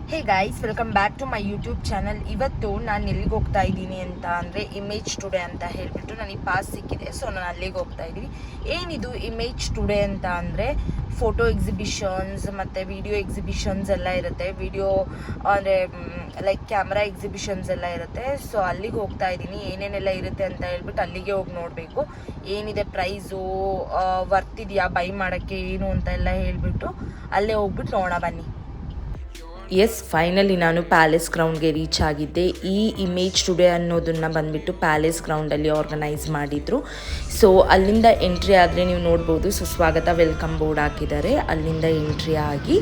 Hey guys, welcome back to my YouTube channel. ಇವತ್ತು ನಾನು ಎಲ್ಲಿಗೆ ಹೋಗ್ತಾ ಇದ್ದೀನಿ ಅಂತ ಅಂದರೆ ಇಮೇಜ್ ಟುಡೇ ಅಂತ ಹೇಳಿಬಿಟ್ಟು ನನಗೆ ಪಾಸ್ ಸಿಕ್ಕಿದೆ. ಸೊ ನಾನು ಅಲ್ಲಿಗೆ ಹೋಗ್ತಾ ಇದ್ದೀನಿ. ಏನಿದು ಇಮೇಜ್ ಟುಡೇ ಅಂತ ಅಂದರೆ ಫೋಟೋ ಎಕ್ಸಿಬಿಷನ್ಸ್ ಮತ್ತು ವಿಡಿಯೋ ಎಕ್ಸಿಬಿಷನ್ಸ್ ಎಲ್ಲ ಇರುತ್ತೆ. ವಿಡಿಯೋ ಅಂದರೆ ಲೈಕ್ ಕ್ಯಾಮ್ರಾ ಎಕ್ಸಿಬಿಷನ್ಸ್ ಎಲ್ಲ ಇರುತ್ತೆ. ಸೊ ಅಲ್ಲಿಗೆ ಹೋಗ್ತಾ ಇದ್ದೀನಿ. ಏನೇನೆಲ್ಲ ಇರುತ್ತೆ ಅಂತ ಹೇಳ್ಬಿಟ್ಟು ಅಲ್ಲಿಗೆ ಹೋಗಿ ನೋಡಬೇಕು. ಏನಿದೆ ಪ್ರೈಸು, ವರ್ತ್ ಇದೆಯಾ ಬೈ ಮಾಡೋಕ್ಕೆ ಏನು ಅಂತ ಎಲ್ಲ ಹೇಳಿಬಿಟ್ಟು ಅಲ್ಲೇ ಹೋಗ್ಬಿಟ್ಟು ನೋಡೋಣ ಬನ್ನಿ. ಎಸ್, ಫೈನಲಿ ನಾನು ಪ್ಯಾಲೇಸ್ ಗ್ರೌಂಡ್ಗೆ ರೀಚ್ ಆಗಿದ್ದೆ. ಈ ಇಮೇಜ್ ಟುಡೇ ಅನ್ನೋದನ್ನು ಬಂದುಬಿಟ್ಟು ಪ್ಯಾಲೇಸ್ ಗ್ರೌಂಡಲ್ಲಿ ಆರ್ಗನೈಸ್ ಮಾಡಿದರು. ಸೊ ಅಲ್ಲಿಂದ ಎಂಟ್ರಿ ಆದರೆ ನೀವು ನೋಡ್ಬೋದು, ಸುಸ್ವಾಗತ ವೆಲ್ಕಮ್ ಬೋರ್ಡ್ ಹಾಕಿದ್ದಾರೆ. ಅಲ್ಲಿಂದ ಎಂಟ್ರಿ ಆಗಿ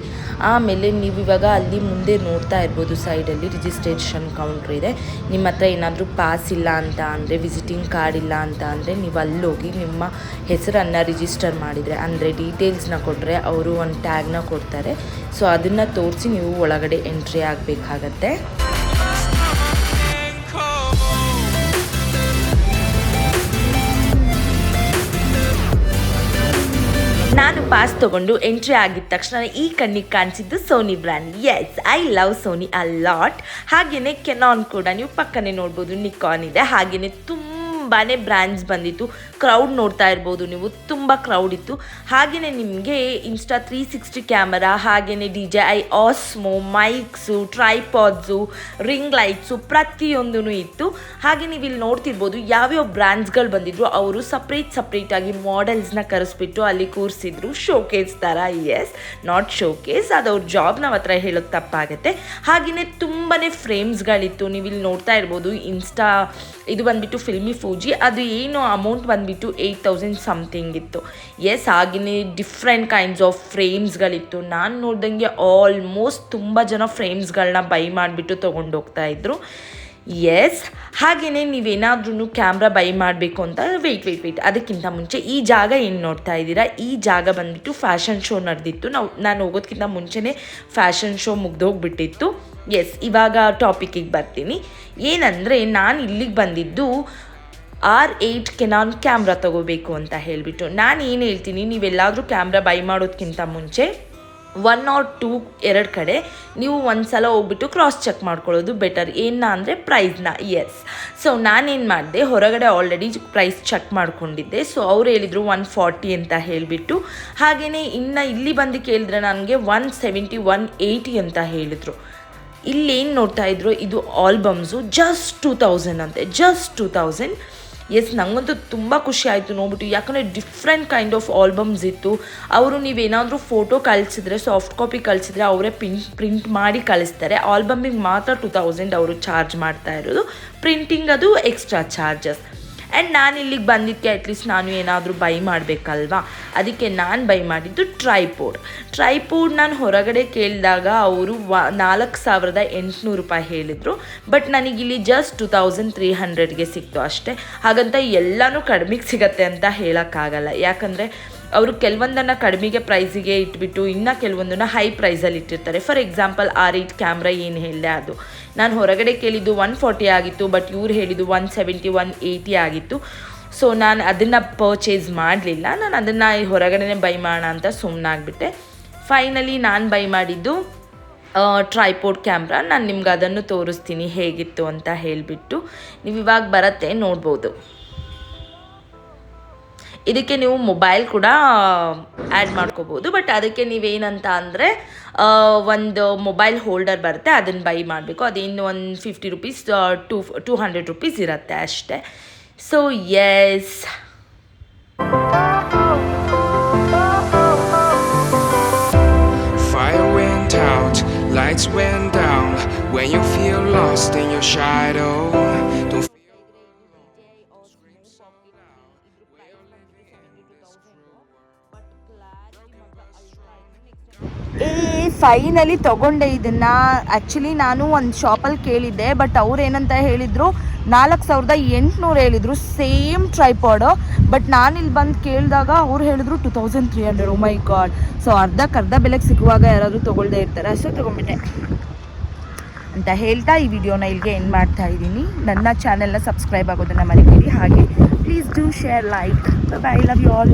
ಆಮೇಲೆ ನೀವು ಇವಾಗ ಅಲ್ಲಿ ಮುಂದೆ ನೋಡ್ತಾ ಇರ್ಬೋದು, ಸೈಡಲ್ಲಿ ರಿಜಿಸ್ಟ್ರೇಷನ್ ಕೌಂಟ್ರ್ ಇದೆ. ನಿಮ್ಮ ಹತ್ರ ಏನಾದರೂ ಪಾಸ್ ಇಲ್ಲ ಅಂತ ಅಂದರೆ, ವಿಸಿಟಿಂಗ್ ಕಾರ್ಡ್ ಇಲ್ಲ ಅಂತ ಅಂದರೆ ನೀವು ಅಲ್ಲೋಗಿ ನಿಮ್ಮ ಹೆಸರನ್ನು ರಿಜಿಸ್ಟರ್ ಮಾಡಿದರೆ, ಅಂದರೆ ಡೀಟೇಲ್ಸ್ನ ಕೊಟ್ಟರೆ ಅವರು ಒಂದು ಟ್ಯಾಗ್ನ ಕೊಡ್ತಾರೆ. ಸೊ ಅದನ್ನು ತೋರಿಸಿ ನೀವು ಒಳಗಡೆ ಎಂಟ್ರಿ ಆಗಬೇಕಾಗತ್ತೆ. ನಾನು ಪಾಸ್ ತೊಗೊಂಡು ಎಂಟ್ರಿ ಆಗಿದ ತಕ್ಷಣ ಈ ಕಣ್ಣಿಗೆ ಕಾಣಿಸಿದ್ದು Sony brand. Yes, I love Sony a lot. ಹಾಗೆಯೇ ಕೆನಾನ್ ಕೂಡ ನೀವು ಪಕ್ಕನೆ ನೋಡ್ಬೋದು, ನಿಕಾನ್ ಇದೆ. ಹಾಗೆಯೇ ತುಂಬಾ ಬ್ರ್ಯಾಂಡ್ಸ್ ಬಂದಿತ್ತು. ಕ್ರೌಡ್ ನೋಡ್ತಾ ಇರ್ಬೋದು ನೀವು, ತುಂಬ ಕ್ರೌಡ್ ಇತ್ತು. ಹಾಗೆಯೇ ನಿಮಗೆ ಇನ್ಸ್ಟಾ 360 ಕ್ಯಾಮರಾ, ಹಾಗೆಯೇ DJI Osmo, mics, tripods, ring lights ಪ್ರತಿಯೊಂದೂ ಇತ್ತು. ಹಾಗೆ ನೀವು ಇಲ್ಲಿ ನೋಡ್ತಿರ್ಬೋದು ಯಾವ್ಯಾವ ಬ್ರ್ಯಾಂಡ್ಸ್ಗಳು ಬಂದಿದ್ರು. ಅವರು ಸಪ್ರೇಟಾಗಿ ಮಾಡೆಲ್ಸ್ನ ಕರೆಸ್ಬಿಟ್ಟು ಅಲ್ಲಿ ಕೂರಿಸಿದ್ರು, ಶೋಕೇಸ್ ಥರ. ಎಸ್, ನಾಟ್ ಶೋಕೇಸ್, ಅದು ಅವ್ರ ಜಾಬ್ ನಾವು ಹತ್ರ ಹೇಳೋದು ತಪ್ಪಾಗುತ್ತೆ. ಹಾಗೆಯೇ ತುಂಬಾ ಫ್ರೇಮ್ಸ್ಗಳಿತ್ತು. ನೀವು ಇಲ್ಲಿ ನೋಡ್ತಾ ಇರ್ಬೋದು, ಇನ್ಸ್ಟಾ ಇದು ಬಂದುಬಿಟ್ಟು ಫಿಲ್ಮಿ ಫೂಜಿ, ಅದು ಏನು ಅಮೌಂಟ್ ಬಂದುಬಿಟ್ಟು 8,000 ಸಮಥಿಂಗ್ ಇತ್ತು. ಎಸ್, ಹಾಗೆಯೇ ಡಿಫ್ರೆಂಟ್ ಕೈಂಡ್ಸ್ ಆಫ್ ಫ್ರೇಮ್ಸ್ಗಳಿತ್ತು. ನಾನು ನೋಡ್ದಂಗೆ ಆಲ್ಮೋಸ್ಟ್ ತುಂಬ ಜನ ಫ್ರೇಮ್ಸ್ಗಳನ್ನ ಬೈ ಮಾಡಿಬಿಟ್ಟು ತೊಗೊಂಡೋಗ್ತಾ ಇದ್ರು. ಎಸ್, ಹಾಗೆಯೇ ನೀವೇನಾದ್ರೂ ಕ್ಯಾಮ್ರಾ ಬೈ ಮಾಡಬೇಕು ಅಂತ ವೆಯ್ಟ್ ಅದಕ್ಕಿಂತ ಮುಂಚೆ ಈ ಜಾಗ ಏನು ನೋಡ್ತಾ ಇದ್ದೀರಾ, ಈ ಜಾಗ ಬಂದುಬಿಟ್ಟು ಫ್ಯಾಷನ್ ಶೋ ನಡೆದಿತ್ತು. ನಾನು ಹೋಗೋದಕ್ಕಿಂತ ಮುಂಚೆನೇ ಫ್ಯಾಷನ್ ಶೋ ಮುಗ್ದೋಗ್ಬಿಟ್ಟಿತ್ತು. ಎಸ್, ಇವಾಗ ಟಾಪಿಕಿಗೆ ಬರ್ತೀನಿ. ಏನಂದರೆ ನಾನು ಇಲ್ಲಿಗೆ ಬಂದಿದ್ದು R8 ಕೆನಾನ್ ಕ್ಯಾಮ್ರಾ ತೊಗೋಬೇಕು ಅಂತ ಹೇಳಿಬಿಟ್ಟು. ನಾನು ಏನು ಹೇಳ್ತೀನಿ, ನೀವೆಲ್ಲಾದರೂ ಕ್ಯಾಮ್ರಾ ಬೈ ಮಾಡೋದಕ್ಕಿಂತ ಮುಂಚೆ 1 or 2 2 ಕಡೆ ನೀವು ಒಂದು ಸಲ ಹೋಗ್ಬಿಟ್ಟು ಕ್ರಾಸ್ ಚೆಕ್ ಮಾಡ್ಕೊಳ್ಳೋದು ಬೆಟರ್. ಏನ ಅಂದರೆ ಪ್ರೈಸ್ನ. ಎಸ್, ಸೊ ನಾನೇನು ಮಾಡಿದೆ, ಹೊರಗಡೆ ಆಲ್ರೆಡಿ ಪ್ರೈಸ್ ಚೆಕ್ ಮಾಡ್ಕೊಂಡಿದ್ದೆ. ಸೊ ಅವ್ರು ಹೇಳಿದರು 140 ಅಂತ ಹೇಳಿಬಿಟ್ಟು. ಹಾಗೆಯೇ ಇನ್ನು ಇಲ್ಲಿ ಬಂದು ಕೇಳಿದ್ರೆ ನನಗೆ 170 180 ಅಂತ ಹೇಳಿದರು. ಇಲ್ಲೇನು ನೋಡ್ತಾ ಇದ್ರು, ಇದು ಆಲ್ಬಮ್ಸು ಜಸ್ಟ್ 2000 ಅಂತೆ, ಜಸ್ಟ್ 2000. ಎಸ್, ನನಗಂತೂ ತುಂಬ ಖುಷಿ ಆಯಿತು ನೋಡ್ಬಿಟ್ಟು. ಯಾಕಂದರೆ ಡಿಫ್ರೆಂಟ್ ಕೈಂಡ್ ಆಫ್ ಆಲ್ಬಮ್ಸ್ ಇತ್ತು. ಅವರು ನೀವೇನಾದರೂ ಫೋಟೋ ಕಳಿಸಿದ್ರೆ, ಸಾಫ್ಟ್ ಕಾಪಿ ಕಳಿಸಿದ್ರೆ ಅವರೇ ಪ್ರಿಂಟ್ ಮಾಡಿ ಕಳಿಸ್ತಾರೆ. ಆಲ್ಬಮಿಗೆ ಮಾತ್ರ 2000 ಅವರು ಚಾರ್ಜ್ ಮಾಡ್ತಾ ಇರೋದು. ಪ್ರಿಂಟಿಂಗ್ ಅದು ಎಕ್ಸ್ಟ್ರಾ ಚಾರ್ಜಸ್. ಆ್ಯಂಡ್ ನಾನು ಇಲ್ಲಿಗೆ ಬಂದಿದ್ದಕ್ಕೆ ಅಟ್ಲೀಸ್ಟ್ ನಾನು ಏನಾದರೂ ಬೈ ಮಾಡಬೇಕಲ್ವಾ, ಅದಕ್ಕೆ ನಾನು ಬೈ ಮಾಡಿದ್ದು ಟ್ರೈಪೋಡ್. ನಾನು ಹೊರಗಡೆ ಕೇಳಿದಾಗ ಅವರು 4,800 ರೂಪಾಯಿ ಹೇಳಿದರು. ಬಟ್ ನನಗಿಲ್ಲಿ ಜಸ್ಟ್ 2,300ಗೆ ಸಿಕ್ತು ಅಷ್ಟೇ. ಹಾಗಂತ ಎಲ್ಲನೂ ಕಡಿಮೆಗೆ ಸಿಗತ್ತೆ ಅಂತ ಹೇಳೋಕ್ಕಾಗಲ್ಲ. ಯಾಕಂದರೆ ಅವರು ಕೆಲವೊಂದನ್ನು ಕಡಿಮೆಗೆ ಪ್ರೈಸಿಗೆ ಇಟ್ಬಿಟ್ಟು ಇನ್ನು ಕೆಲವೊಂದನ್ನು ಹೈ ಪ್ರೈಸಲ್ಲಿ ಇಟ್ಟಿರ್ತಾರೆ. ಫಾರ್ ಎಕ್ಸಾಂಪಲ್ R8 ಕ್ಯಾಮ್ರಾ ಏನು ಹೇಳಿದೆ, ಅದು ನಾನು ಹೊರಗಡೆ ಕೇಳಿದ್ದು 140 ಆಗಿತ್ತು. ಬಟ್ ಇವ್ರು ಹೇಳಿದ್ದು 170 180 ಆಗಿತ್ತು. ಸೊ ನಾನು ಅದನ್ನು ಪರ್ಚೇಸ್ ಮಾಡಲಿಲ್ಲ. ನಾನು ಅದನ್ನು ಹೊರಗಡೆ ಬೈ ಮಾಡೋಣ ಅಂತ ಸುಮ್ಮನಾಗ್ಬಿಟ್ಟೆ. ಫೈನಲಿ ನಾನು ಬೈ ಮಾಡಿದ್ದು ಟ್ರೈಪೋಡ್ ಕ್ಯಾಮ್ರಾ. ನಾನು ನಿಮ್ಗೆ ಅದನ್ನು ತೋರಿಸ್ತೀನಿ ಹೇಗಿತ್ತು ಅಂತ ಹೇಳಿಬಿಟ್ಟು. ನೀವು ಇವಾಗ ಬರುತ್ತೆ ನೋಡ್ಬೋದು. ಇದಕ್ಕೆ ನೀವು ಮೊಬೈಲ್ ಕೂಡ ಆ್ಯಡ್ ಮಾಡ್ಕೋಬೋದು. ಬಟ್ ಅದಕ್ಕೆ ನೀವೇನಂತ ಅಂದರೆ ಒಂದು ಮೊಬೈಲ್ ಹೋಲ್ಡರ್ ಬರುತ್ತೆ, ಅದನ್ನು ಬೈ ಮಾಡಬೇಕು. ಅದೇನು ಒಂದು 50 ರೂಪೀಸ್ 200 ರೂಪೀಸ್ ಇರುತ್ತೆ ಅಷ್ಟೇ. So yes, Fire went out, lights went down. When you feel lost in your shadow, don't finally ತೊಗೊಂಡೆ ಇದನ್ನು. ಆ್ಯಕ್ಚುಲಿ ನಾನು ಒಂದು ಶಾಪಲ್ಲಿ ಕೇಳಿದ್ದೆ, ಬಟ್ ಅವ್ರು ಏನಂತ ಹೇಳಿದರು 4,800 ಹೇಳಿದರು ಸೇಮ್ ಟ್ರೈಪಾಡು. ಬಟ್ ನಾನು ಇಲ್ಲಿ ಬಂದು ಕೇಳಿದಾಗ ಅವ್ರು ಹೇಳಿದ್ರು 2,300. ಓ ಮೈ ಗಾಡ್. ಸೊ ಅರ್ಧ ಬೆಲೆಗೆ ಸಿಗುವಾಗ ಯಾರಾದರೂ ತೊಗೊಳ್ದೇ ಇರ್ತಾರೆ, ಅಷ್ಟೇ ತೊಗೊಂಬಿಟ್ಟೆ ಅಂತ ಹೇಳ್ತಾ ಈ ವಿಡಿಯೋನ ಇಲ್ಲಿಗೆ ಎಂಡ್ ಮಾಡ್ತಾ ಇದ್ದೀನಿ. ನನ್ನ ಚಾನೆಲ್ನ ಸಬ್ಸ್ಕ್ರೈಬ್ ಆಗೋದನ್ನು ಮರಿಬೇಡಿ. ಹಾಗೆ please do share, like. Bye, love you all.